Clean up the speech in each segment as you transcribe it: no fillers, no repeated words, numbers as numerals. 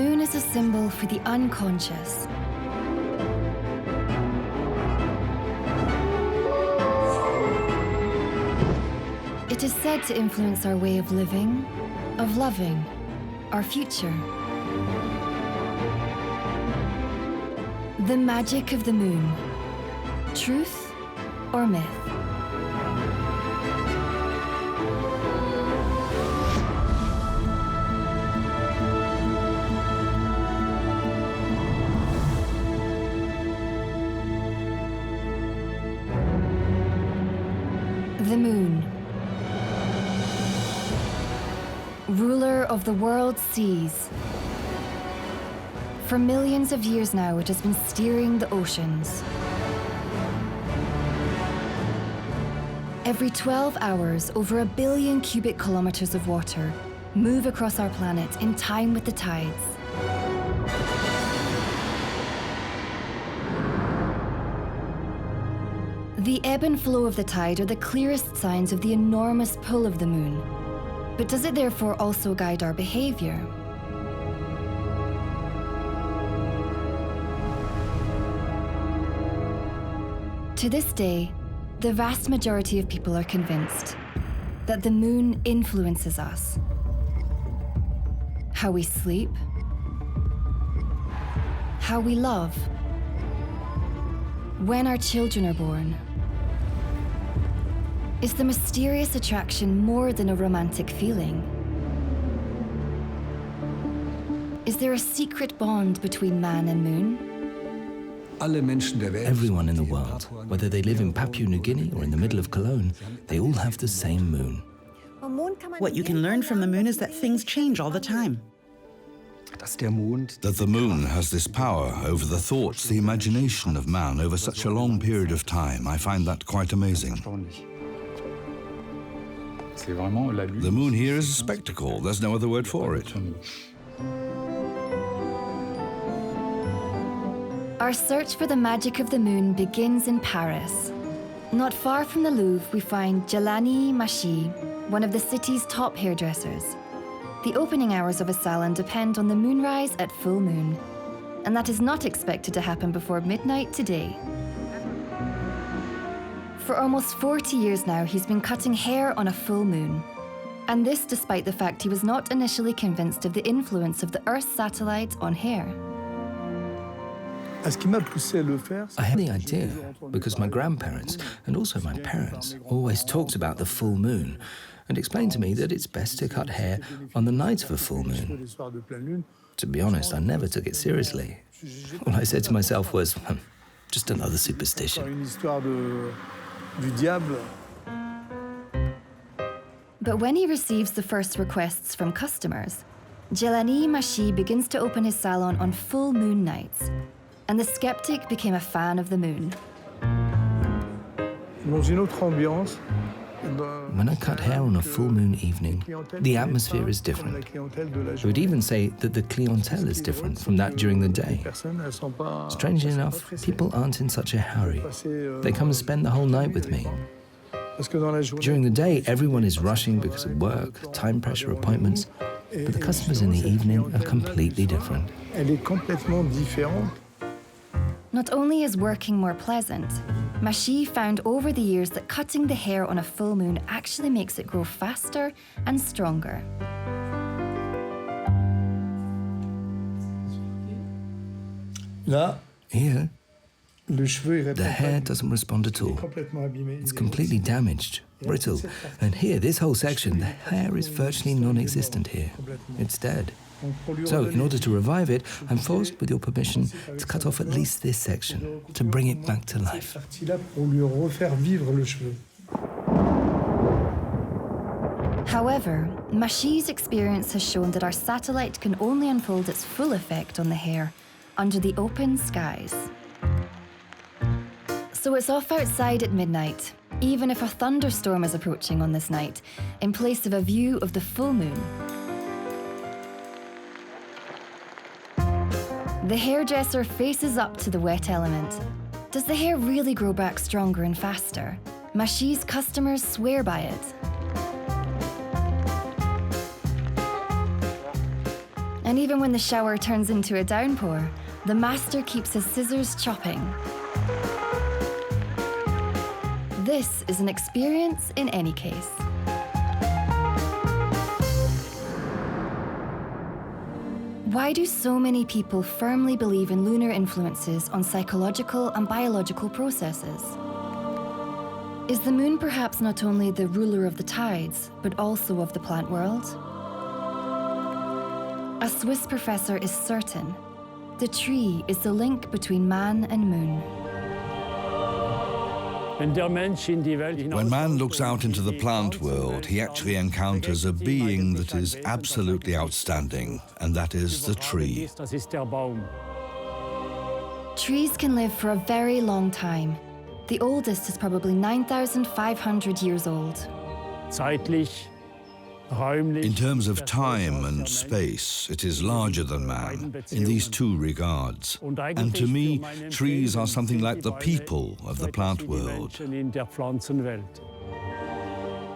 moon is a symbol for the unconscious. It is said to influence our way of living, of loving, our future. The magic of the moon. Truth or myth? The moon. Ruler of the world's seas. For millions of years now, it has been steering the oceans. Every 12 hours, over 1 billion cubic kilometers of water move across our planet in time with the tides. The ebb and flow of the tide are the clearest signs of the enormous pull of the moon. But does it therefore also guide our behavior? To this day, the vast majority of people are convinced that the moon influences us. How we sleep, how we love, when our children are born. Is the mysterious attraction more than a romantic feeling? Is there a secret bond between man and moon? Everyone in the world, whether they live in Papua New Guinea or in the middle of Cologne, they all have the same moon. What you can learn from the moon is that things change all the time. That the moon has this power over the thoughts, the imagination of man over such a long period of time, I find that quite amazing. The moon here is a spectacle, there's no other word for it. Our search for the magic of the moon begins in Paris. Not far from the Louvre, we find Jelani Machi, one of the city's top hairdressers. The opening hours of a salon depend on the moonrise at full moon, and that is not expected to happen before midnight today. For almost 40 years now, he's been cutting hair on a full moon. And this despite the fact he was not initially convinced of the influence of the Earth's satellites on hair. I had the idea because my grandparents, and also my parents, always talked about the full moon and explained to me that it's best to cut hair on the night of a full moon. To be honest, I never took it seriously. All I said to myself was, just another superstition. But when he receives the first requests from customers, Jelani Machi begins to open his salon on full moon nights, and the skeptic became a fan of the moon. When I cut hair on a full moon evening, the atmosphere is different. I would even say that the clientele is different from that during the day. Strangely enough, people aren't in such a hurry. They come and spend the whole night with me. During the day, everyone is rushing because of work, time pressure, appointments, but the customers in the evening are completely different. Not only is working more pleasant, Machi found over the years that cutting the hair on a full moon actually makes it grow faster and stronger. Here, the hair doesn't respond at all. It's completely damaged, brittle. And here, this whole section, the hair is virtually non-existent here. It's dead. So, in order to revive it, I'm forced, with your permission, to cut off at least this section, to bring it back to life. However, Machi's experience has shown that our satellite can only unfold its full effect on the hair under the open skies. So it's off outside at midnight, even if a thunderstorm is approaching on this night, in place of a view of the full moon. The hairdresser faces up to the wet element. Does the hair really grow back stronger and faster? Machi's customers swear by it. And even when the shower turns into a downpour, the master keeps his scissors chopping. This is an experience in any case. Why do so many people firmly believe in lunar influences on psychological and biological processes? Is the moon perhaps not only the ruler of the tides, but also of the plant world? A Swiss professor is certain. The tree is the link between man and moon. When man looks out into the plant world, he actually encounters a being that is absolutely outstanding, and that is the tree. Trees can live for a very long time. The oldest is probably 9,500 years old. In terms of time and space, it is larger than man in these two regards. And to me, trees are something like the people of the plant world.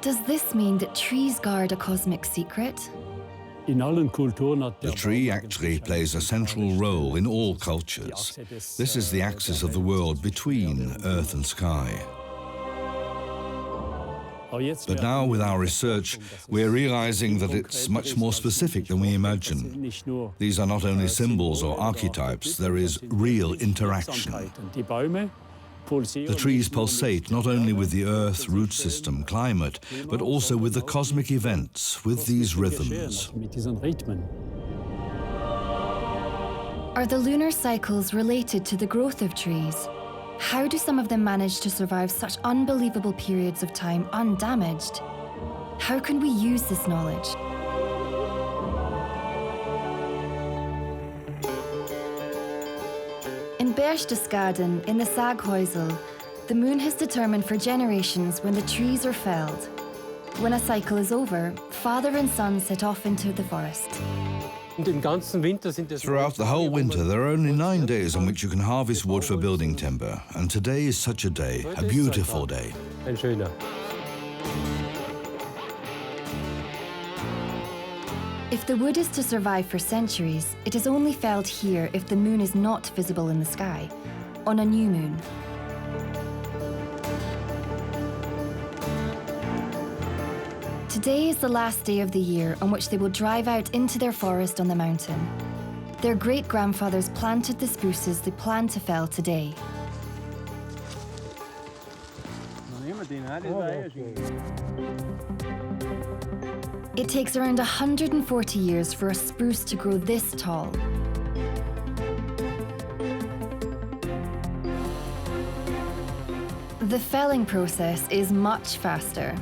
Does this mean that trees guard a cosmic secret? The tree actually plays a central role in all cultures. This is the axis of the world between earth and sky. But now, with our research, we're realizing that it's much more specific than we imagine. These are not only symbols or archetypes, there is real interaction. The trees pulsate not only with the Earth, root system, climate, but also with the cosmic events, with these rhythms. Are the lunar cycles related to the growth of trees? How do some of them manage to survive such unbelievable periods of time undamaged? How can we use this knowledge? In Berchtesgaden, in the Saghäusel, the moon has determined for generations when the trees are felled. When a cycle is over, father and son set off into the forest. Throughout the whole winter, there are only 9 days on which you can harvest wood for building timber. And today is such a day, a beautiful day. If the wood is to survive for centuries, it is only felled here if the moon is not visible in the sky, on a new moon. Today is the last day of the year on which they will drive out into their forest on the mountain. Their great-grandfathers planted the spruces they plan to fell today. It takes around 140 years for a spruce to grow this tall. The felling process is much faster.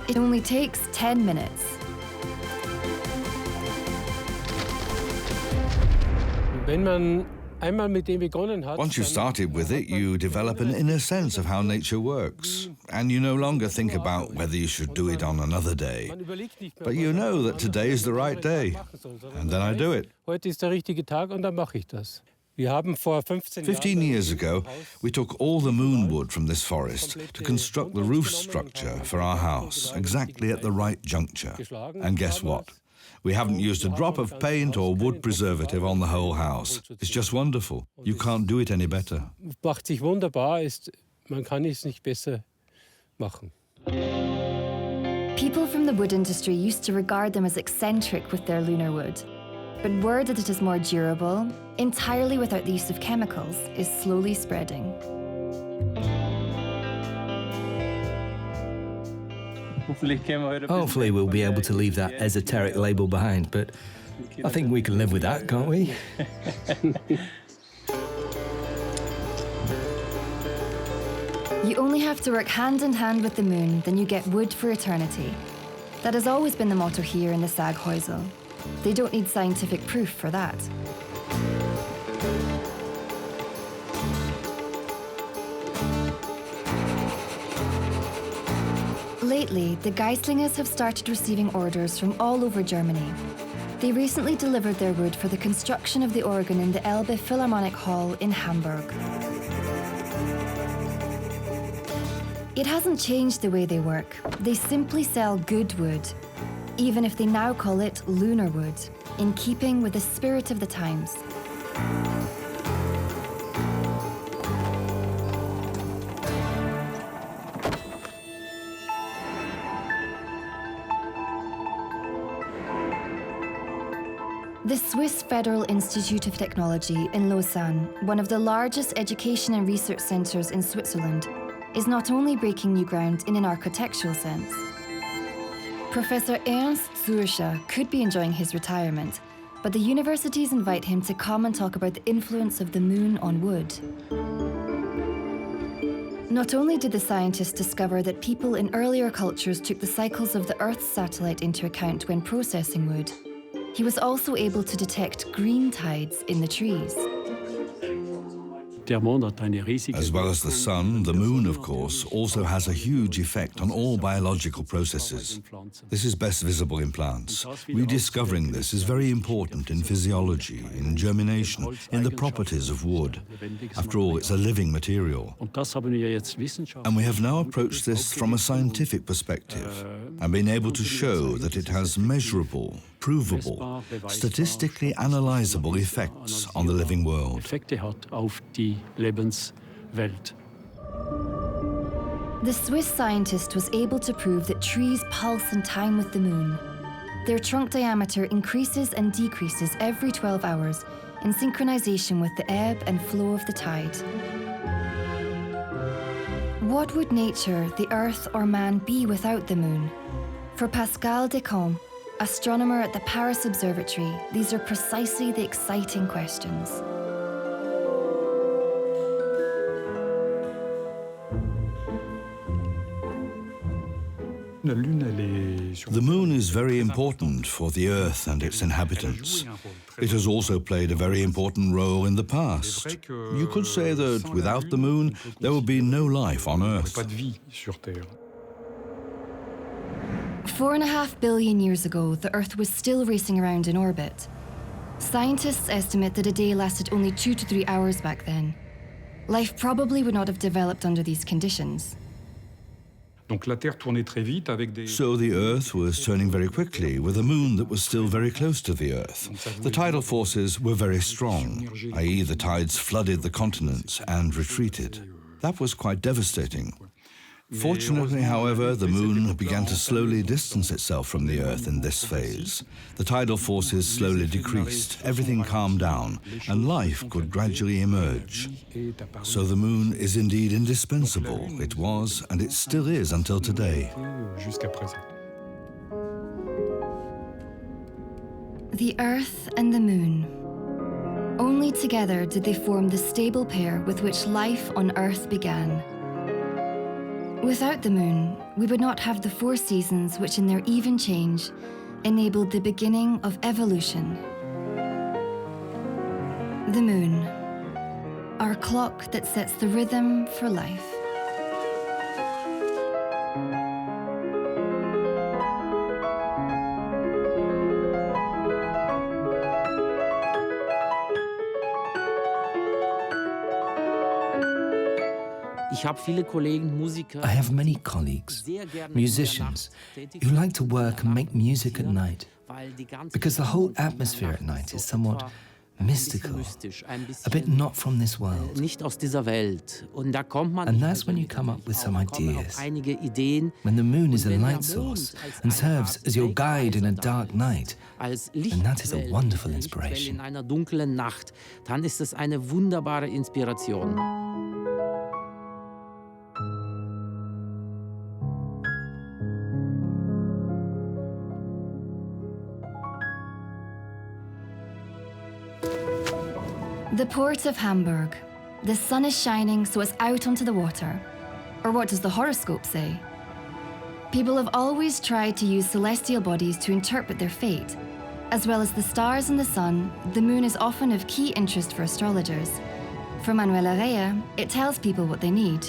It only takes 10 minutes. Once you've started with it, you develop an inner sense of how nature works. And you no longer think about whether you should do it on another day. But you know that today is the right day. And then I do it. 15 years ago, we took all the moon wood from this forest to construct the roof structure for our house, exactly at the right juncture. And guess what? We haven't used a drop of paint or wood preservative on the whole house. It's just wonderful. You can't do it any better. People from the wood industry used to regard them as eccentric with their lunar wood. But word that it is more durable, entirely without the use of chemicals, is slowly spreading. Hopefully we'll be able to leave that esoteric label behind, but I think we can live with that, can't we? You only have to work hand in hand with the moon, then you get wood for eternity. That has always been the motto here in the Saghäusel. They don't need scientific proof for that. Lately, the Geislingers have started receiving orders from all over Germany. They recently delivered their wood for the construction of the organ in the Elbe Philharmonic Hall in Hamburg. It hasn't changed the way they work. They simply sell good wood. even if they now call it lunar wood, in keeping with the spirit of the times. The Swiss Federal Institute of Technology in Lausanne, one of the largest education and research centres in Switzerland, is not only breaking new ground in an architectural sense. Professor Ernst Zürcher could be enjoying his retirement, but the universities invite him to come and talk about the influence of the moon on wood. Not only did the scientist discover that people in earlier cultures took the cycles of the Earth's satellite into account when processing wood, he was also able to detect green tides in the trees. As well as the sun, the moon, of course, also has a huge effect on all biological processes. This is best visible in plants. Rediscovering this is very important in physiology, in germination, in the properties of wood. After all, it's a living material. And we have now approached this from a scientific perspective and been able to show that it has measurable, provable, statistically analyzable effects on the living world. The Swiss scientist was able to prove that trees pulse in time with the moon. Their trunk diameter increases and decreases every 12 hours in synchronization with the ebb and flow of the tide. What would nature, the Earth, or man be without the moon? For Pascal Descamps, astronomer at the Paris Observatory, these are precisely the exciting questions. The moon is very important for the Earth and its inhabitants. It has also played a very important role in the past. You could say that without the moon, there would be no life on Earth. 4.5 billion years ago, the Earth was still racing around in orbit. Scientists estimate that a day lasted only 2 to 3 hours back then. Life probably would not have developed under these conditions. So the Earth was turning very quickly, with a moon that was still very close to the Earth. The tidal forces were very strong, i.e. the tides flooded the continents and retreated. That was quite devastating. Fortunately, however, the moon began to slowly distance itself from the Earth in this phase. The tidal forces slowly decreased, everything calmed down, and life could gradually emerge. So the moon is indeed indispensable. It was, and it still is until today. The Earth and the moon. Only together did they form the stable pair with which life on Earth began. Without the moon, we would not have the 4 seasons which in their even change enabled the beginning of evolution. The moon, our clock that sets the rhythm for life. I have many colleagues, musicians, who like to work and make music at night, because the whole atmosphere at night is somewhat mystical, a bit not from this world. And that's when you come up with some ideas. When the moon is a light source and serves as your guide in a dark night, and that is a wonderful inspiration. The port of Hamburg. The sun is shining, so it's out onto the water. Or what does the horoscope say? People have always tried to use celestial bodies to interpret their fate. As well as the stars and the sun, the moon is often of key interest for astrologers. For Manuel Arrea, it tells people what they need.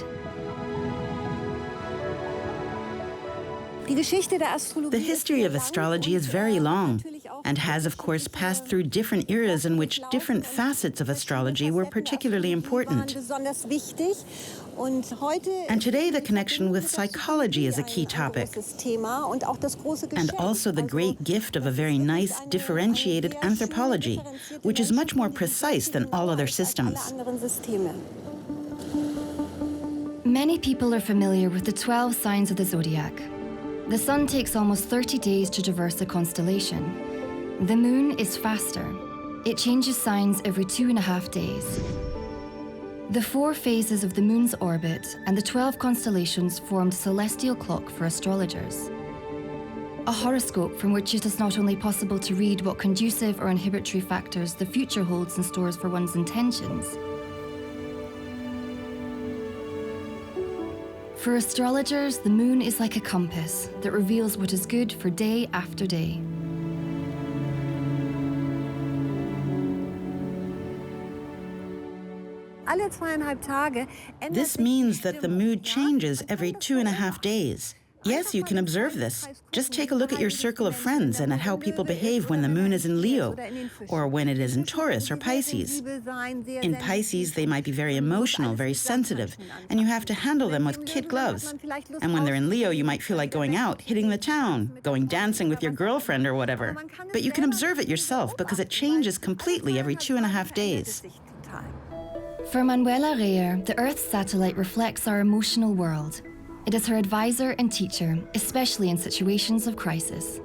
The history of astrology is very long. and has, of course, passed through different eras in which different facets of astrology were particularly important. And today, the connection with psychology is a key topic, and also the great gift of a very nice, differentiated anthropology, which is much more precise than all other systems. Many people are familiar with the 12 signs of the zodiac. The sun takes almost 30 days to traverse a constellation. The moon is faster. It changes signs every 2.5 days. The 4 phases of the moon's orbit and the 12 constellations formed a celestial clock for astrologers. A horoscope from which it is not only possible to read what conducive or inhibitory factors the future holds in stores for one's intentions. For astrologers, the moon is like a compass that reveals what is good for day after day. This means that the mood changes every 2.5 days. Yes, you can observe this. Just take a look at your circle of friends and at how people behave when the moon is in Leo, or when it is in Taurus or Pisces. In Pisces, they might be very emotional, very sensitive, and you have to handle them with kid gloves. And when they're in Leo, you might feel like going out, hitting the town, going dancing with your girlfriend or whatever. But you can observe it yourself because it changes completely every 2.5 days. For Manuela Reyer, the Earth's satellite reflects our emotional world. It is her advisor and teacher, especially in situations of crisis.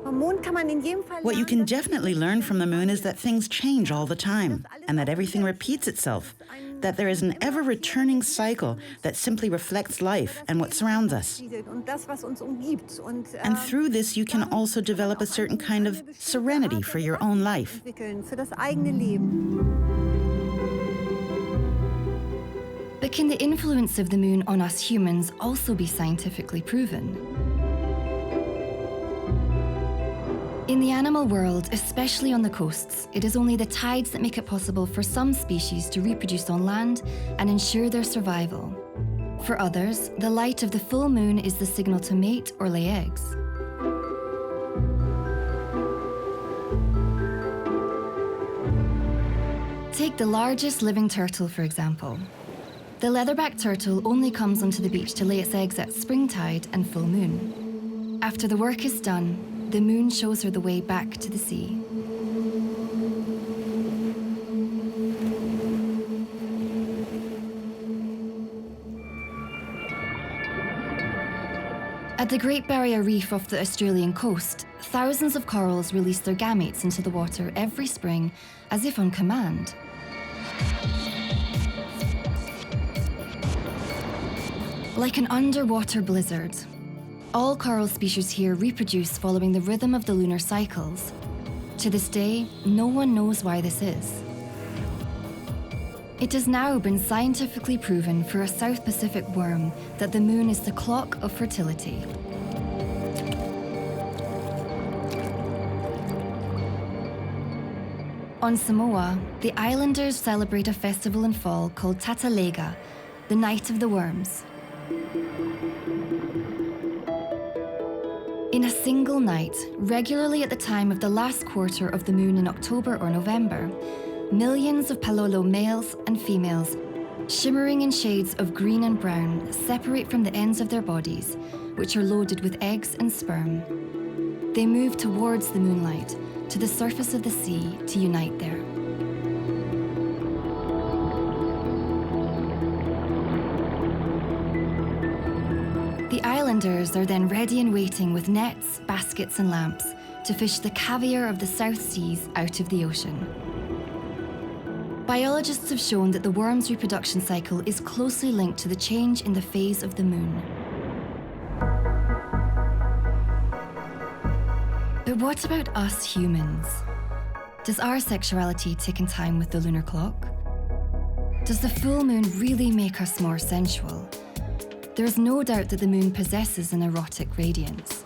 What you can definitely learn from the moon is that things change all the time, and that everything repeats itself, that there is an ever-returning cycle that simply reflects life and what surrounds us. And through this, you can also develop a certain kind of serenity for your own life. But can the influence of the moon on us humans also be scientifically proven? In the animal world, especially on the coasts, it is only the tides that make it possible for some species to reproduce on land and ensure their survival. For others, the light of the full moon is the signal to mate or lay eggs. Take the largest living turtle, for example. The leatherback turtle only comes onto the beach to lay its eggs at springtide and full moon. After the work is done, the moon shows her the way back to the sea. At the Great Barrier Reef off the Australian coast, thousands of corals release their gametes into the water every spring, as if on command. Like an underwater blizzard, all coral species here reproduce following the rhythm of the lunar cycles. To this day, no one knows why this is. It has now been scientifically proven for a South Pacific worm that the moon is the clock of fertility. On Samoa, the islanders celebrate a festival in fall called Tatalega, the Night of the Worms. In a single night, regularly at the time of the last quarter of the moon in October or November, millions of palolo males and females, shimmering in shades of green and brown, separate from the ends of their bodies, which are loaded with eggs and sperm. They move towards the moonlight, to the surface of the sea to unite there. The islanders are then ready and waiting with nets, baskets and lamps to fish the caviar of the South Seas out of the ocean. Biologists have shown that the worm's reproduction cycle is closely linked to the change in the phase of the moon. But what about us humans? Does our sexuality tick in time with the lunar clock? Does the full moon really make us more sensual? There is no doubt that the moon possesses an erotic radiance.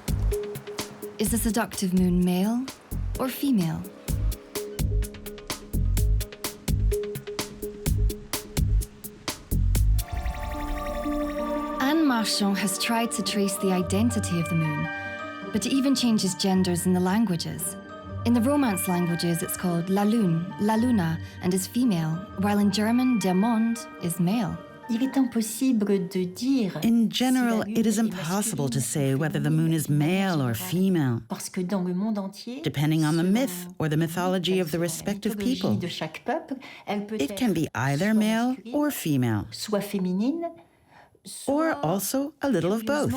Is the seductive moon male or female? Anne Marchand has tried to trace the identity of the moon, but it even changes genders in the languages. In the Romance languages, it's called la lune, la luna, and is female, while in German, der Mond is male. In general, it is impossible to say whether the moon is male or female, depending on the myth or the mythology of the respective people. It can be either male or female, or also a little of both.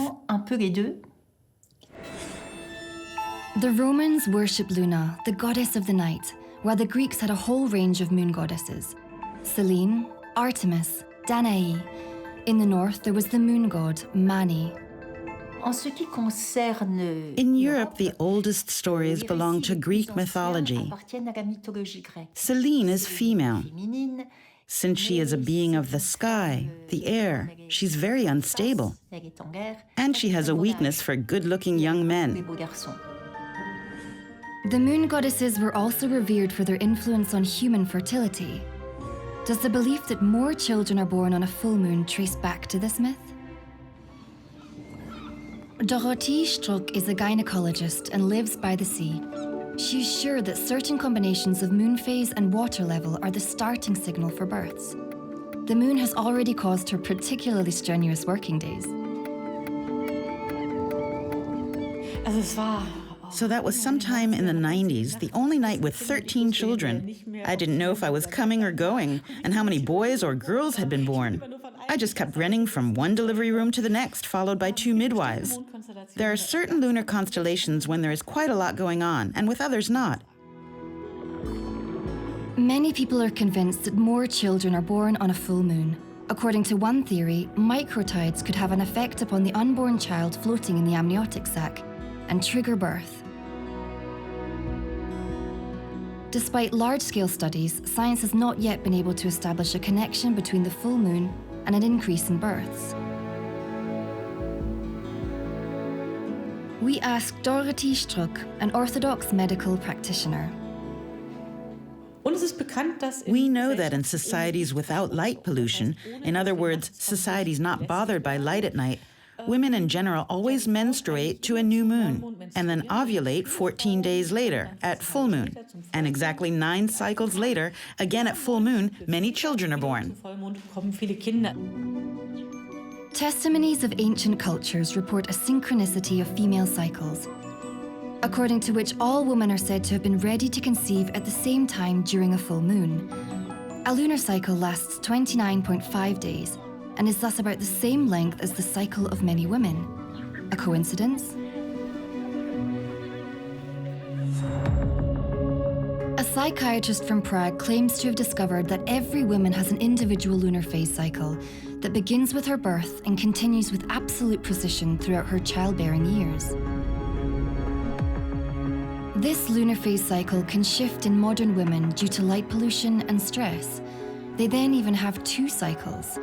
The Romans worshipped Luna, the goddess of the night, while the Greeks had a whole range of moon goddesses: Selene, Artemis, Danae. In the north, there was the moon god, Mani. In Europe, the oldest stories belong to Greek mythology. Selene is female. Since she is a being of the sky, the air, she's very unstable. And she has a weakness for good-looking young men. The moon goddesses were also revered for their influence on human fertility. Does the belief that more children are born on a full moon trace back to this myth? Dorothee Struck is a gynecologist and lives by the sea. She's sure that certain combinations of moon phase and water level are the starting signal for births. The moon has already caused her particularly strenuous working days. So that was sometime in the 90s, the only night with 13 children. I didn't know if I was coming or going, and how many boys or girls had been born. I just kept running from one delivery room to the next, followed by 2 midwives. There are certain lunar constellations when there is quite a lot going on, and with others not. Many people are convinced that more children are born on a full moon. According to one theory, microtides could have an effect upon the unborn child floating in the amniotic sac and trigger birth. Despite large-scale studies, science has not yet been able to establish a connection between the full moon and an increase in births. We asked Dorothee Struck, an Orthodox medical practitioner. We know that in societies without light pollution, in other words, societies not bothered by light at night, women in general always menstruate to a new moon and then ovulate 14 days later at full moon. And exactly 9 cycles later, again at full moon, many children are born. Testimonies of ancient cultures report a synchronicity of female cycles, according to which all women are said to have been ready to conceive at the same time during a full moon. A lunar cycle lasts 29.5 days, and is thus about the same length as the cycle of many women. A coincidence? A psychiatrist from Prague claims to have discovered that every woman has an individual lunar phase cycle that begins with her birth and continues with absolute precision throughout her childbearing years. This lunar phase cycle can shift in modern women due to light pollution and stress. They then even have 2 cycles.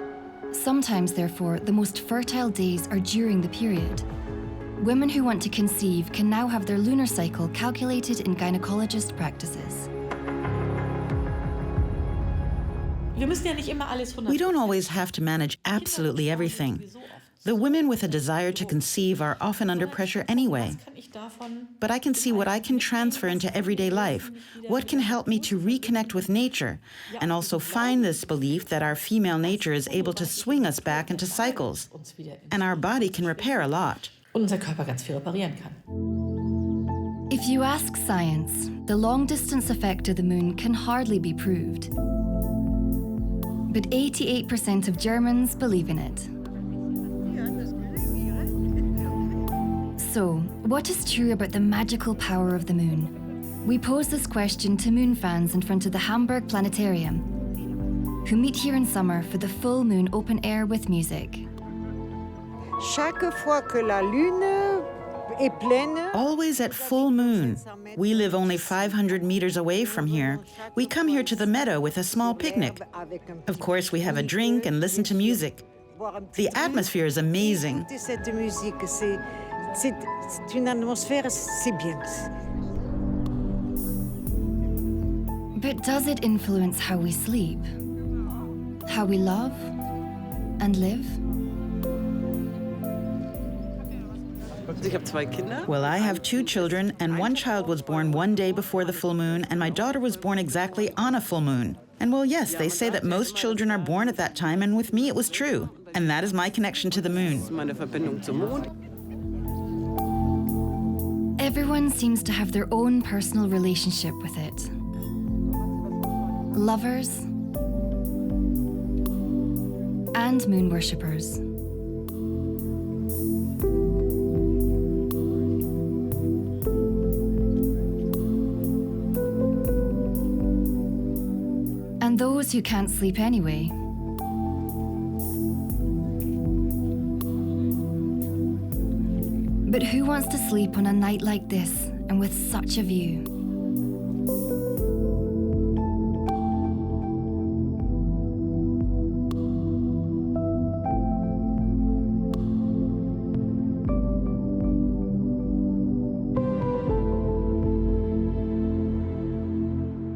Sometimes, therefore, the most fertile days are during the period. Women who want to conceive can now have their lunar cycle calculated in gynecologist practices. We don't always have to manage absolutely everything. The women with a desire to conceive are often under pressure anyway. But I can see what I can transfer into everyday life, what can help me to reconnect with nature, and also find this belief that our female nature is able to swing us back into cycles, and our body can repair a lot. If you ask science, the long-distance effect of the moon can hardly be proved. But 88% of Germans believe in it. So, what is true about the magical power of the moon? We pose this question to moon fans in front of the Hamburg Planetarium, who meet here in summer for the full moon open air with music. Always at full moon. We live only 500 meters away from here. We come here to the meadow with a small picnic. Of course, we have a drink and listen to music. The atmosphere is amazing. But does it influence how we sleep? How we love and live? Well, I have 2 children, and one child was born one day before the full moon, and my daughter was born exactly on a full moon. And well, yes, they say that most children are born at that time, and with me it was true. And that is my connection to the moon. Everyone seems to have their own personal relationship with it. Lovers and moon worshippers. And those who can't sleep anyway. But who wants to sleep on a night like this and with such a view?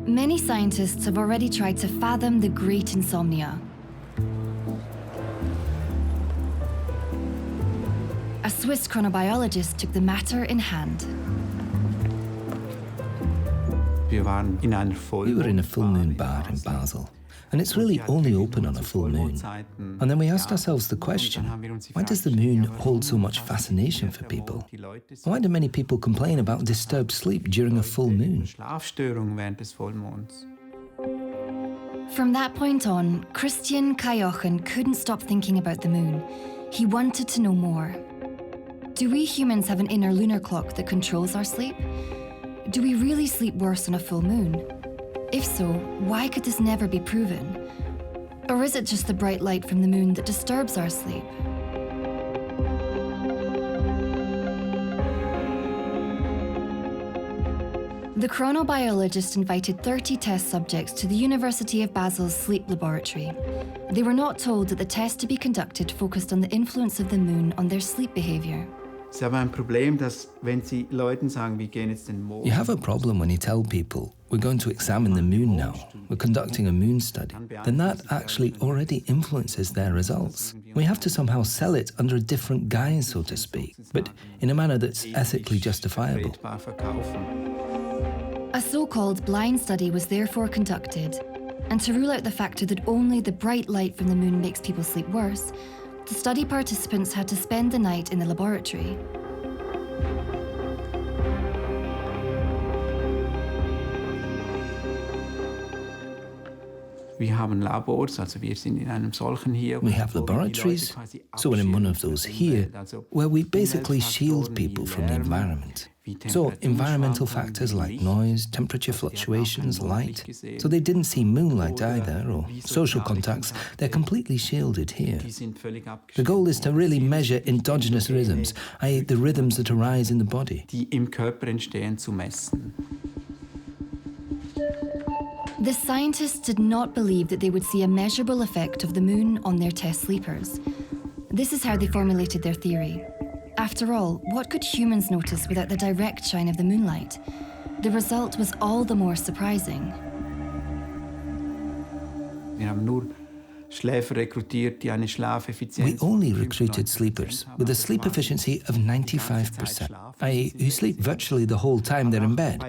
Many scientists have already tried to fathom the great insomnia. A Swiss chronobiologist took the matter in hand. We were in a full moon bar in Basel, and it's really only open on a full moon. And then we asked ourselves the question, why does the moon hold so much fascination for people? Why do many people complain about disturbed sleep during a full moon? From that point on, Christian Kajochen couldn't stop thinking about the moon. He wanted to know more. Do we humans have an inner lunar clock that controls our sleep? Do we really sleep worse on a full moon? If so, why could this never be proven? Or is it just the bright light from the moon that disturbs our sleep? The chronobiologist invited 30 test subjects to the University of Basel's sleep laboratory. They were not told that the test to be conducted focused on the influence of the moon on their sleep behavior. You have a problem when you tell people, we're going to examine the moon now, we're conducting a moon study. Then that actually already influences their results. We have to somehow sell it under a different guise, so to speak, but in a manner that's ethically justifiable. A so-called blind study was therefore conducted, and to rule out the factor that only the bright light from the moon makes people sleep worse, the study participants had to spend the night in the laboratory. We have laboratories, so we're in one of those here, where we basically shield people from the environment. So environmental factors like noise, temperature fluctuations, light, so they didn't see moonlight either, or social contacts, they're completely shielded here. The goal is to really measure endogenous rhythms, i.e. the rhythms that arise in the body. The scientists did not believe that they would see a measurable effect of the moon on their test sleepers. This is how they formulated their theory. After all, what could humans notice without the direct shine of the moonlight? The result was all the more surprising. We only recruited sleepers with a sleep efficiency of 95%, i.e. who sleep virtually the whole time they're in bed.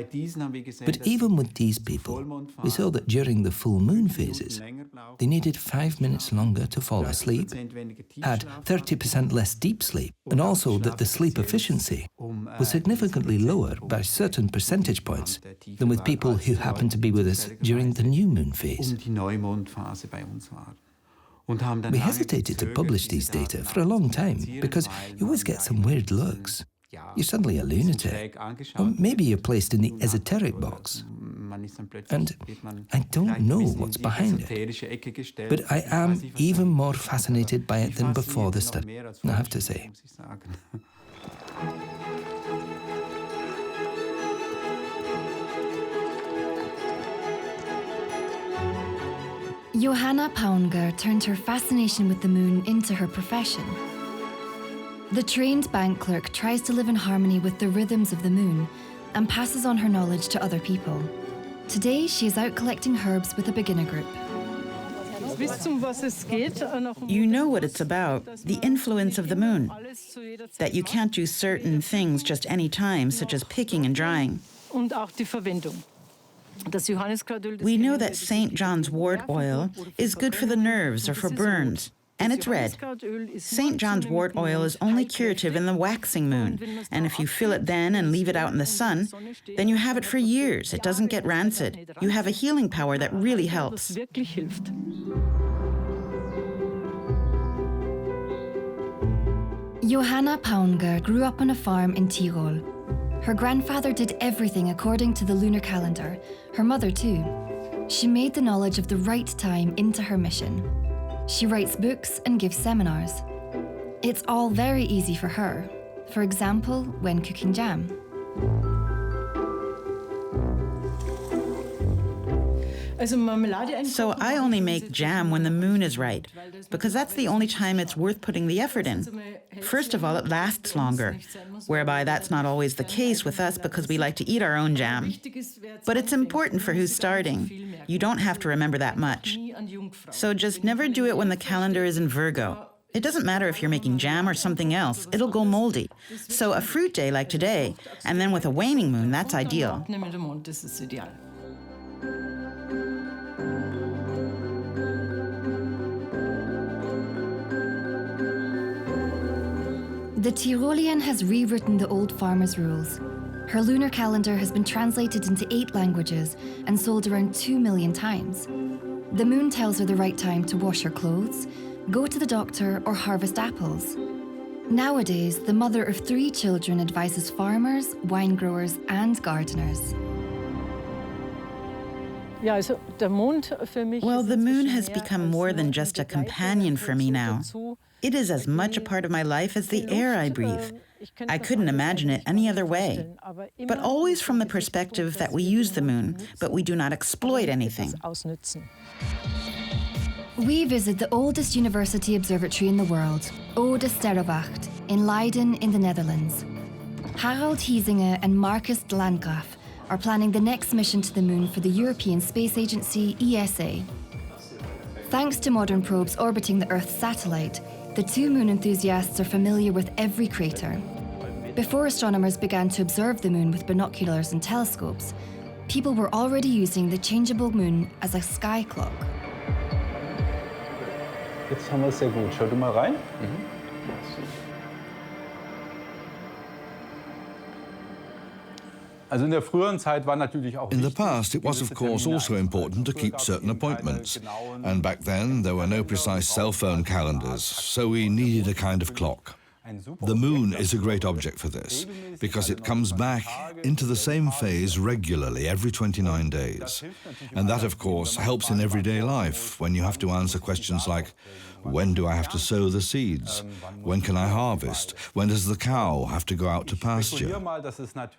But even with these people, we saw that during the full moon phases, they needed 5 minutes longer to fall asleep, had 30% less deep sleep, and also that the sleep efficiency was significantly lower by certain percentage points than with people who happened to be with us during the new moon phase. We hesitated to publish these data for a long time because you always get some weird looks. You're suddenly a lunatic, or maybe you're placed in the esoteric box. And I don't know what's behind it, but I am even more fascinated by it than before the study, I have to say. Johanna Paunger turned her fascination with the moon into her profession. The trained bank clerk tries to live in harmony with the rhythms of the moon and passes on her knowledge to other people. Today, she is out collecting herbs with a beginner group. You know what it's about, the influence of the moon, that you can't do certain things just any time, such as picking and drying. We know that St. John's wort oil is good for the nerves or for burns, and it's red. St. John's wort oil is only curative in the waxing moon, and if you fill it then and leave it out in the sun, then you have it for years. It doesn't get rancid. You have a healing power that really helps. Johanna Paunger grew up on a farm in Tyrol. Her grandfather did everything according to the lunar calendar, her mother too. She made the knowledge of the right time into her mission. She writes books and gives seminars. It's all very easy for her, for example, when cooking jam. So I only make jam when the moon is right, because that's the only time it's worth putting the effort in. First of all, it lasts longer, whereby that's not always the case with us because we like to eat our own jam. But it's important for who's starting. You don't have to remember that much. So just never do it when the calendar is in Virgo. It doesn't matter if you're making jam or something else, it'll go moldy. So a fruit day like today, and then with a waning moon, that's ideal. The Tyrolean has rewritten the old farmer's rules. Her lunar calendar has been translated into 8 languages and sold around 2 million times. The moon tells her the right time to wash her clothes, go to the doctor, or harvest apples. Nowadays, the mother of 3 children advises farmers, wine growers, and gardeners. Well, the moon has become more than just a companion for me now. It is as much a part of my life as the air I breathe. I couldn't imagine it any other way. But always from the perspective that we use the moon, but we do not exploit anything. We visit the oldest university observatory in the world, Oude Sterrenwacht, in Leiden in the Netherlands. Harald Hiesinger and Marcus de Landgraf are planning the next mission to the moon for the European Space Agency, ESA. Thanks to modern probes orbiting the Earth's satellite, the 2 moon enthusiasts are familiar with every crater. Before astronomers began to observe the moon with binoculars and telescopes, people were already using the changeable moon as a sky clock. Jetzt haben wir es sehr gut. Schau du mal rein. In the past, it was of course also important to keep certain appointments. And back then, there were no precise cell phone calendars, so we needed a kind of clock. The moon is a great object for this, because it comes back into the same phase regularly every 29 days. And that, of course, helps in everyday life, when you have to answer questions like, when do I have to sow the seeds? When can I harvest? When does the cow have to go out to pasture?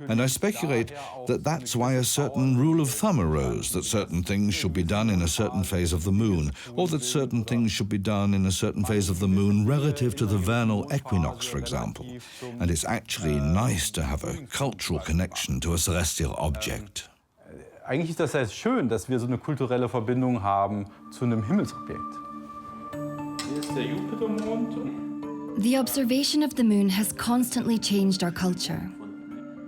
And I speculate that that's why a certain rule of thumb arose, that certain things should be done in a certain phase of the moon, or that certain things should be done in a certain phase of the moon relative to the vernal equinox, for example. And it's actually nice to have a cultural connection to a celestial object. Eigentlich ist das sehr schön, dass wir so eine kulturelle Verbindung haben zu einem Himmelsobjekt. Hier ist der Jupitermond. The observation of the moon has constantly changed our culture.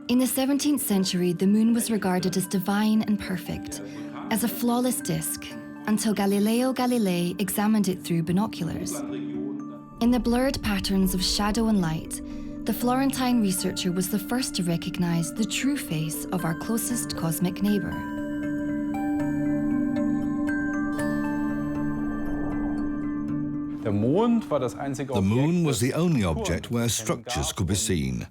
In the 17th century, the moon was regarded as divine and perfect, as a flawless disk, until Galileo Galilei examined it through binoculars. In the blurred patterns of shadow and light, the Florentine researcher was the first to recognize the true face of our closest cosmic neighbor. The moon was the only object where structures could be seen,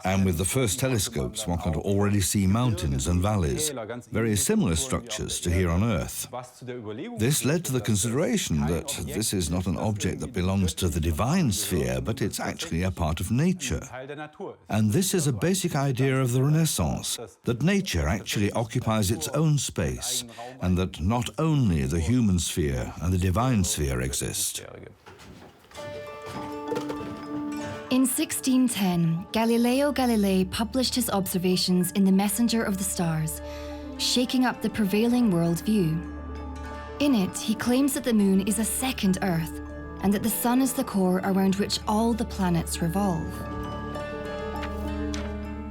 and with the first telescopes one could already see mountains and valleys, very similar structures to here on Earth. This led to the consideration that this is not an object that belongs to the divine sphere, but it's actually a part of nature. And this is a basic idea of the Renaissance, that nature actually occupies its own space, and that not only the human sphere and the divine sphere exist. In 1610, Galileo Galilei published his observations in the Messenger of the Stars, shaking up the prevailing world view. In it, he claims that the moon is a second Earth and that the sun is the core around which all the planets revolve.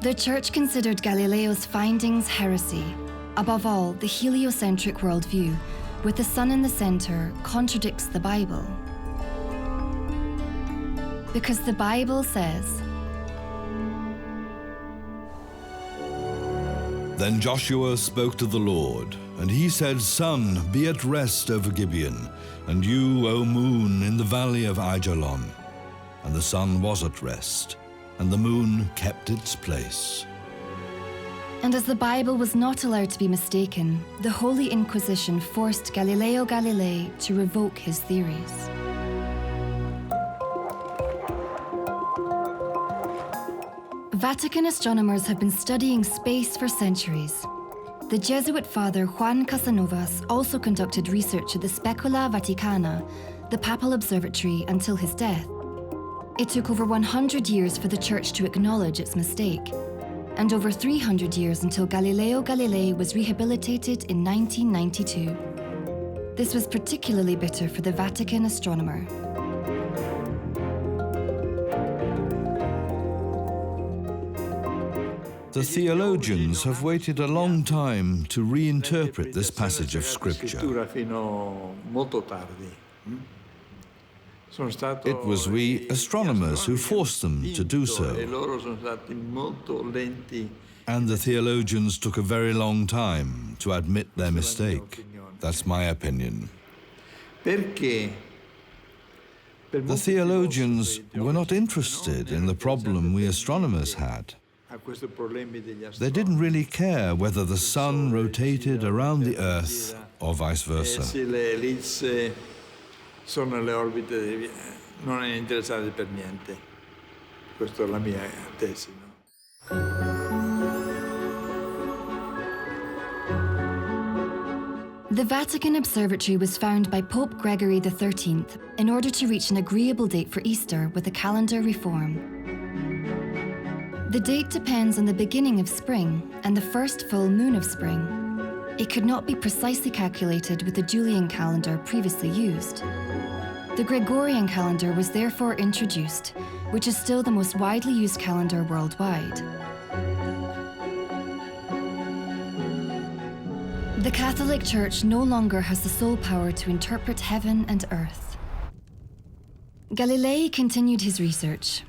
The Church considered Galileo's findings heresy. Above all, the heliocentric worldview, with the sun in the center, contradicts the Bible. Because the Bible says, Then Joshua spoke to the Lord, and he said, Sun, be at rest over Gibeon, and you, O moon, in the valley of Ajalon. And the sun was at rest, and the moon kept its place. And as the Bible was not allowed to be mistaken, the Holy Inquisition forced Galileo Galilei to revoke his theories. Vatican astronomers have been studying space for centuries. The Jesuit father Juan Casanovas also conducted research at the Specula Vaticana, the papal observatory, until his death. It took over 100 years for the Church to acknowledge its mistake, and over 300 years until Galileo Galilei was rehabilitated in 1992. This was particularly bitter for the Vatican astronomer. The theologians have waited a long time to reinterpret this passage of Scripture. It was we astronomers who forced them to do so. And the theologians took a very long time to admit their mistake. That's my opinion. The theologians were not interested in the problem we astronomers had. They didn't really care whether the sun rotated around the Earth or vice versa. Sono le orbite, non è interessati per niente. Questa è la mia tesi. The Vatican Observatory was founded by Pope Gregory XIII in order to reach an agreeable date for Easter with a calendar reform. The date depends on the beginning of spring and the first full moon of spring. It could not be precisely calculated with the Julian calendar previously used. The Gregorian calendar was therefore introduced, which is still the most widely used calendar worldwide. The Catholic Church no longer has the sole power to interpret heaven and earth. Galilei continued his research.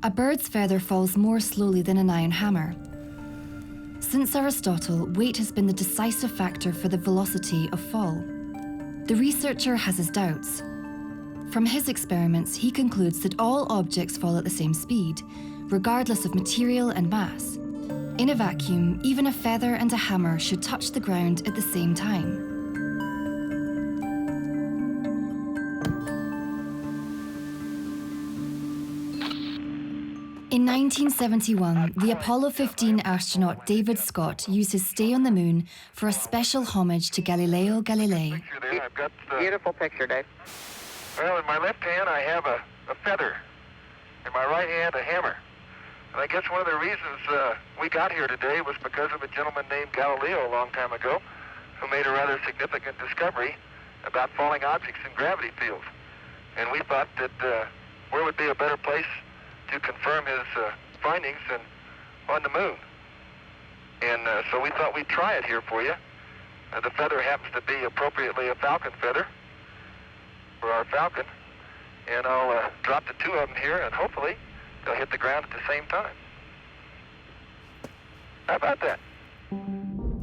A bird's feather falls more slowly than an iron hammer. Since Aristotle, weight has been the decisive factor for the velocity of fall. The researcher has his doubts. From his experiments, he concludes that all objects fall at the same speed, regardless of material and mass. In a vacuum, even a feather and a hammer should touch the ground at the same time. In 1971, the Apollo 15 astronaut David Scott used his stay on the moon for a special homage to Galileo Galilei. Beautiful picture, Dave. Well, in my left hand, I have a feather. In my right hand, a hammer. And I guess one of the reasons we got here today was because of a gentleman named Galileo a long time ago who made a rather significant discovery about falling objects in gravity fields. And we thought that where would be a better place to confirm his findings than on the moon. And so we thought we'd try it here for you. The feather happens to be appropriately a falcon feather for our falcon. And I'll drop the two of them here, and hopefully they'll hit the ground at the same time. How about that?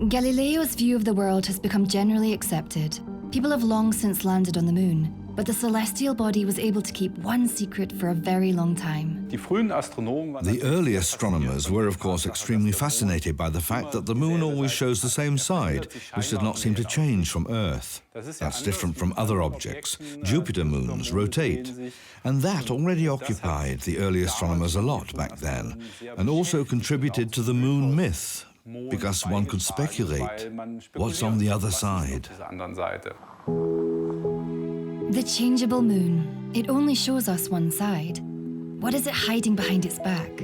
Galileo's view of the world has become generally accepted. People have long since landed on the moon, but the celestial body was able to keep one secret for a very long time. The early astronomers were, of course, extremely fascinated by the fact that the moon always shows the same side, which did not seem to change from Earth. That's different from other objects. Jupiter moons rotate, and that already occupied the early astronomers a lot back then, and also contributed to the moon myth, because one could speculate what's on the other side. The changeable moon. It only shows us one side. What is it hiding behind its back?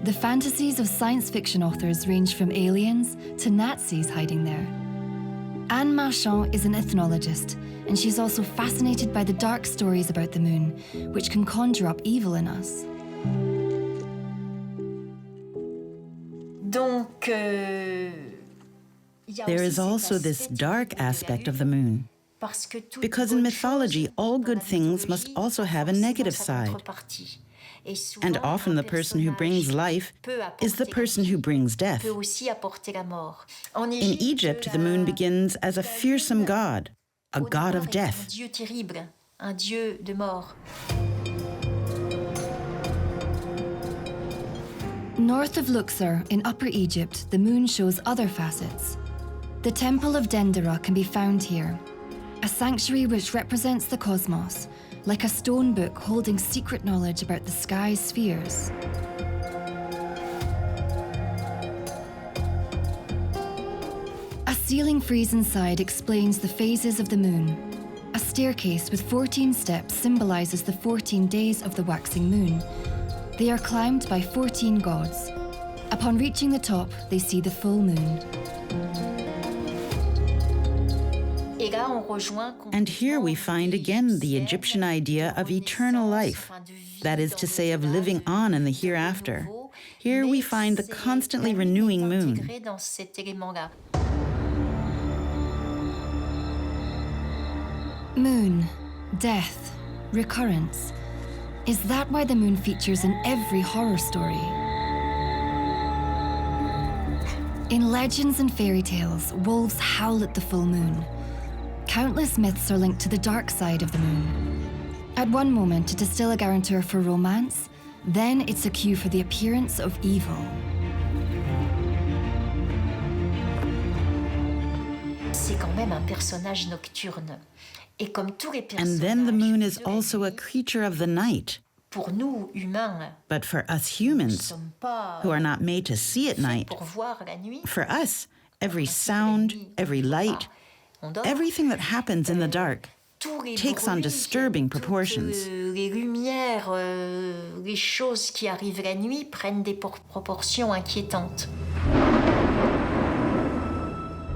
The fantasies of science fiction authors range from aliens to Nazis hiding there. Anne Marchand is an ethnologist, and she's also fascinated by the dark stories about the moon, which can conjure up evil in us. There is also this dark aspect of the moon, because in mythology, all good things must also have a negative side. And often the person who brings life is the person who brings death. In Egypt, the moon begins as a fearsome god, a god of death. North of Luxor, in Upper Egypt, the moon shows other facets. The Temple of Dendera can be found here, a sanctuary which represents the cosmos, like a stone book holding secret knowledge about the sky's spheres. A ceiling frieze inside explains the phases of the moon. A staircase with 14 steps symbolizes the 14 days of the waxing moon. They are climbed by 14 gods. Upon reaching the top, they see the full moon. And here we find again the Egyptian idea of eternal life, that is to say, of living on in the hereafter. Here we find the constantly renewing moon. Moon, death, recurrence. Is that why the moon features in every horror story? In legends and fairy tales, wolves howl at the full moon. Countless myths are linked to the dark side of the moon. At one moment, it is still a guarantor for romance, then it's a cue for the appearance of evil. And then the moon is also a creature of the night. But for us humans, who are not made to see at night, for us, every sound, every light, everything that happens in the dark takes on disturbing proportions.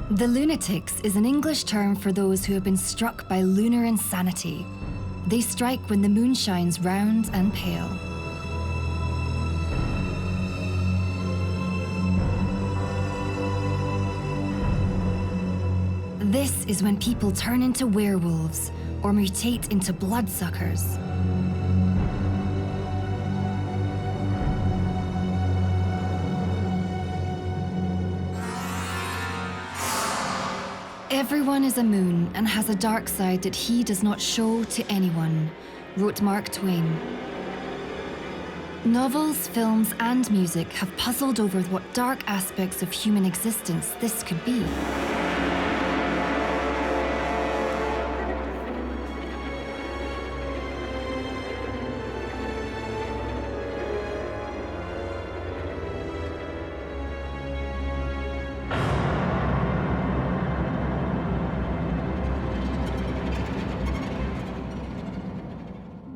The lunatics is an English term for those who have been struck by lunar insanity. They strike when the moon shines round and pale. This is when people turn into werewolves or mutate into bloodsuckers. Everyone is a moon and has a dark side that he does not show to anyone, wrote Mark Twain. Novels, films, and music have puzzled over what dark aspects of human existence this could be.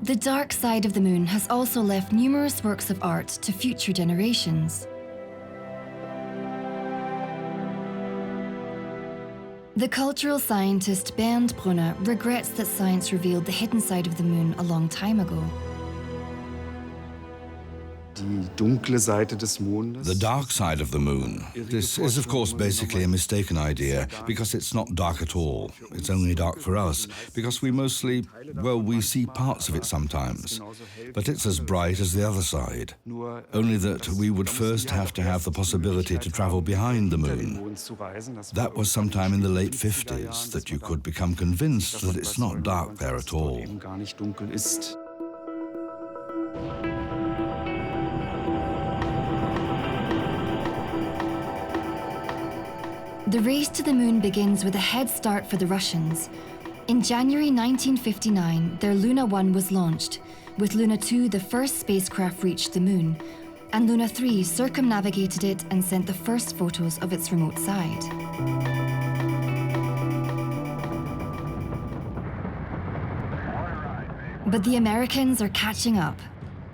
The dark side of the moon has also left numerous works of art to future generations. The cultural scientist Bernd Brunner regrets that science revealed the hidden side of the moon a long time ago. The dark side of the moon. This is, of course, basically a mistaken idea, because it's not dark at all. It's only dark for us, because we mostly, well, we see parts of it sometimes. But it's as bright as the other side. Only that we would first have to have the possibility to travel behind the moon. That was sometime in the late 50s, that you could become convinced that it's not dark there at all. The race to the moon begins with a head start for the Russians. In January 1959, their Luna 1 was launched. With Luna 2, the first spacecraft reached the moon, and Luna 3 circumnavigated it and sent the first photos of its remote side. But the Americans are catching up.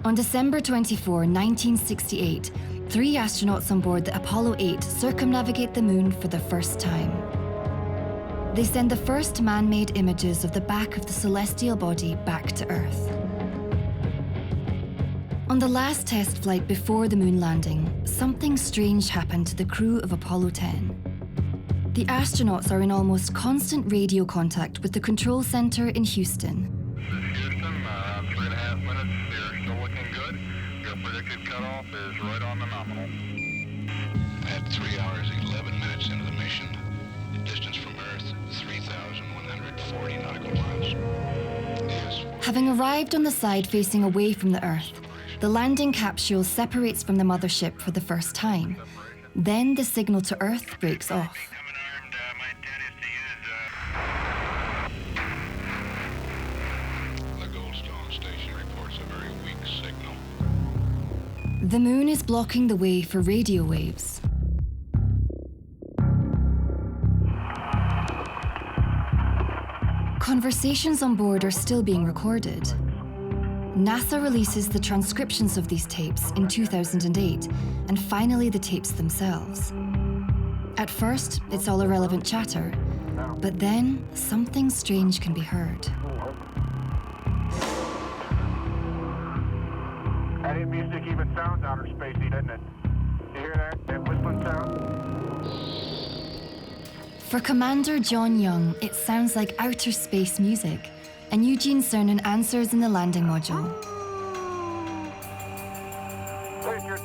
On December 24, 1968, 3 astronauts on board the Apollo 8 circumnavigate the moon for the first time. They send the first man-made images of the back of the celestial body back to Earth. On the last test flight before the moon landing, something strange happened to the crew of Apollo 10. The astronauts are in almost constant radio contact with the control center in Houston. Houston, 3.5 minutes. They're still looking good. Your predicted cutoff is right on the nominal. At 3 hours, 11 minutes into the mission, the distance from Earth, 3,140 nautical miles. Yes. Having arrived on the side facing away from the Earth, the landing capsule separates from the mothership for the first time. Then the signal to Earth breaks off. The moon is blocking the way for radio waves. Conversations on board are still being recorded. NASA releases the transcriptions of these tapes in 2008, and finally the tapes themselves. At first, it's all irrelevant chatter, but then something strange can be heard. That music even sounds outer spacey, doesn't it? You hear that? That whistling sound? For Commander John Young, it sounds like outer space music, and Eugene Cernan answers in the landing module. Richard.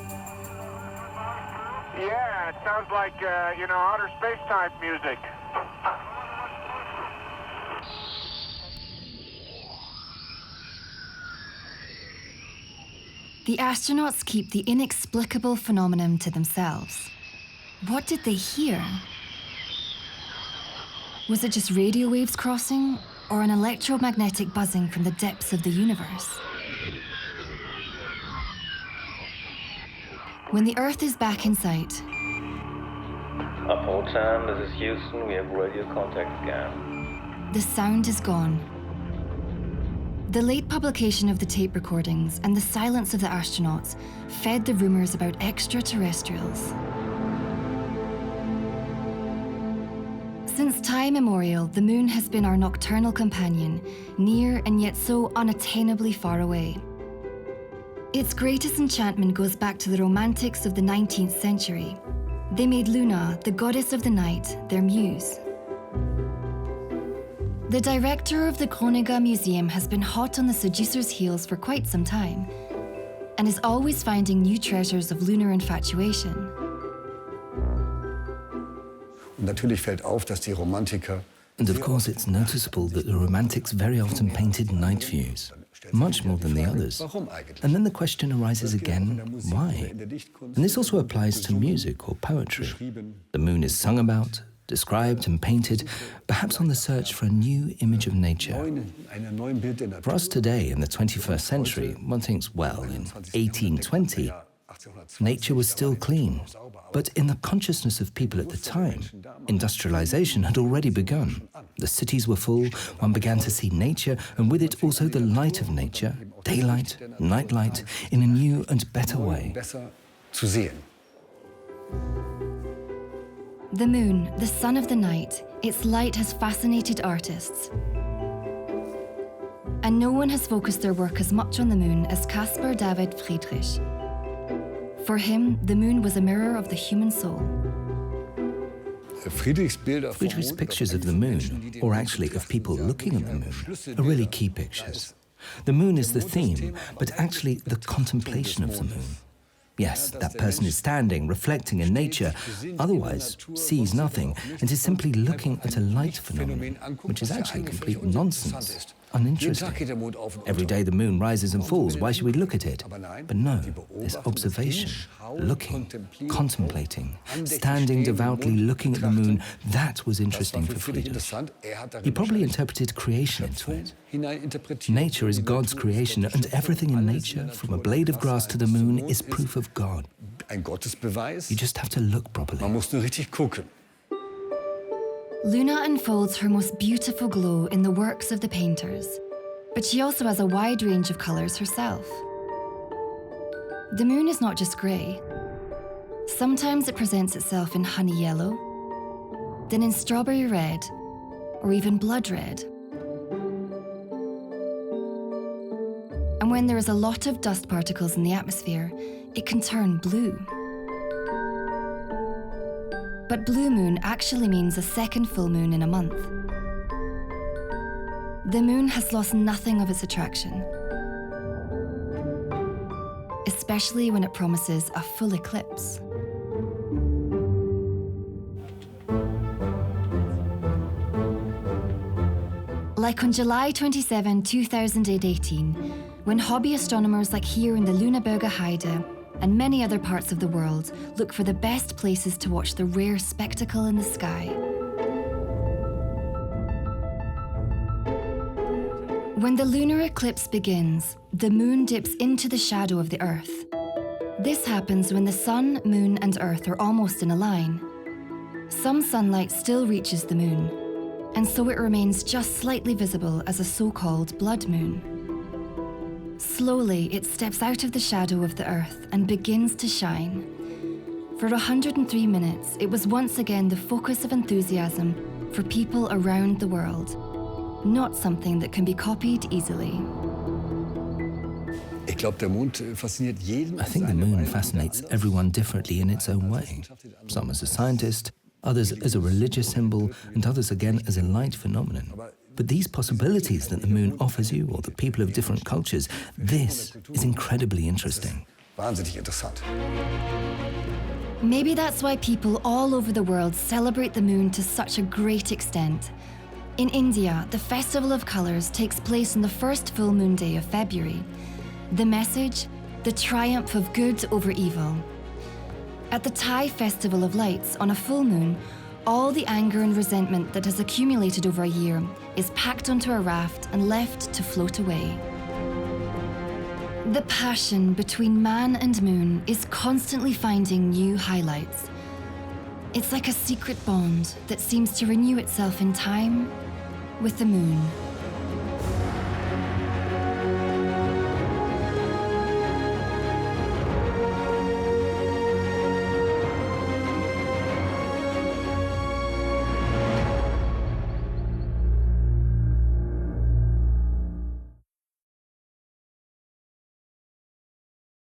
Yeah, it sounds like, outer space type music. The astronauts keep the inexplicable phenomenon to themselves. What did they hear? Was it just radio waves crossing, or an electromagnetic buzzing from the depths of the universe? When the Earth is back in sight, Apollo 10, this is Houston, we have radio contact again. The sound is gone. The late publication of the tape recordings and the silence of the astronauts fed the rumors about extraterrestrials. Since time immemorial, the moon has been our nocturnal companion, near and yet so unattainably far away. Its greatest enchantment goes back to the romantics of the 19th century. They made Lunar, the goddess of the night, their muse. The director of the Kroniga Museum has been hot on the seducer's heels for quite some time, and is always finding new treasures of lunar infatuation. And of course, it's noticeable that the Romantics very often painted night views, much more than the others. And then the question arises again, why? And this also applies to music or poetry. The moon is sung about, described and painted, perhaps on the search for a new image of nature. For us today, in the 21st century, one thinks, well, in 1820, nature was still clean. But in the consciousness of people at the time, industrialization had already begun. The cities were full, one began to see nature, and with it also the light of nature, daylight, nightlight, in a new and better way. The moon, the sun of the night, its light has fascinated artists. And no one has focused their work as much on the moon as Caspar David Friedrich. For him, the moon was a mirror of the human soul. Friedrich's pictures of the moon, or actually of people looking at the moon, are really key pictures. The moon is the theme, but actually the contemplation of the moon. Yes, that person is standing, reflecting in nature, otherwise sees nothing, and is simply looking at a light phenomenon, which is actually complete nonsense, uninteresting. Every day the moon rises and falls, why should we look at it? But no, this observation, looking, contemplating, standing devoutly looking at the moon, that was interesting for Friedrich. He probably interpreted creation into it. Nature is God's creation, and everything in nature, from a blade of grass to the moon, is proof of God. You just have to look properly. Luna unfolds her most beautiful glow in the works of the painters, but she also has a wide range of colors herself. The moon is not just grey. Sometimes it presents itself in honey yellow, then in strawberry red, or even blood red. And when there is a lot of dust particles in the atmosphere, it can turn blue. But blue moon actually means a second full moon in a month. The moon has lost nothing of its attraction, especially when it promises a full eclipse. Like on July 27, 2018, when hobby astronomers like here in the Lunar Heide and many other parts of the world look for the best places to watch the rare spectacle in the sky. When the lunar eclipse begins, the moon dips into the shadow of the Earth. This happens when the sun, moon, and Earth are almost in a line. Some sunlight still reaches the moon, and so it remains just slightly visible as a so-called blood moon. Slowly, it steps out of the shadow of the Earth and begins to shine. For 103 minutes, it was once again the focus of enthusiasm for people around the world, not something that can be copied easily. I think the moon fascinates everyone differently in its own way. Some as a scientist, others as a religious symbol, and others again as a light phenomenon. But these possibilities that the moon offers you, or the people of different cultures, this is incredibly interesting. Maybe that's why people all over the world celebrate the moon to such a great extent. In India, the Festival of Colours takes place on the first full moon day of February. The message? The triumph of good over evil. At the Thai Festival of Lights, on a full moon, all the anger and resentment that has accumulated over a year is packed onto a raft and left to float away. The passion between man and moon is constantly finding new highlights. It's like a secret bond that seems to renew itself in time with the moon.